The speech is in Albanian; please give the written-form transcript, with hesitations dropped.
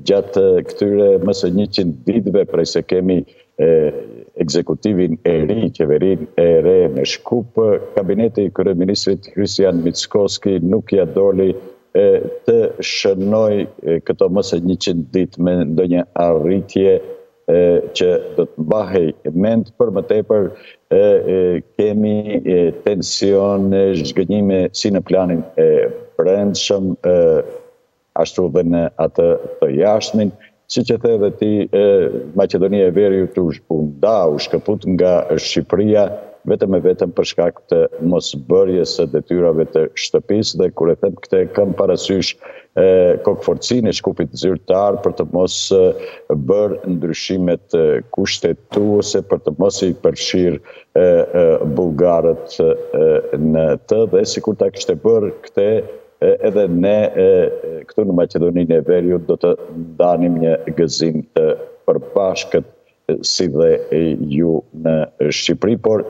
gjatë këtyre mëse 100 ditëve prej se kemi ekzekutivin e ri, qeverinë e re në Shkup, kabineti i kryeministrit Kristian Mickoski nuk ja doli të shënoj këto mëse 100 ditë me ndonjë arritje që do të mbahej mend. Për më tepër kemi tension, zhgënjime si në planin e brendshëm, ashtu dhe në atë të jashtmin. Si që the dhe ti, Maqedonia e Veriut u shkëput nga Shqipëria vetëm e vetëm për shkak të mosbërjes së detyrave të shtëpisë, dhe kur e them këtë kam parasysh kokëforcinë e Shkupit zyrtar për të mos bërë ndryshimet kushtetuese, për të mos i përfshirë bullgarët në të, dhe sikur ta kishte bërë këtë, edhe ne këtu në Maqedoninë e Veriut do të ndanim një gëzim të përbashkët si dhe ju në Shqipëri, por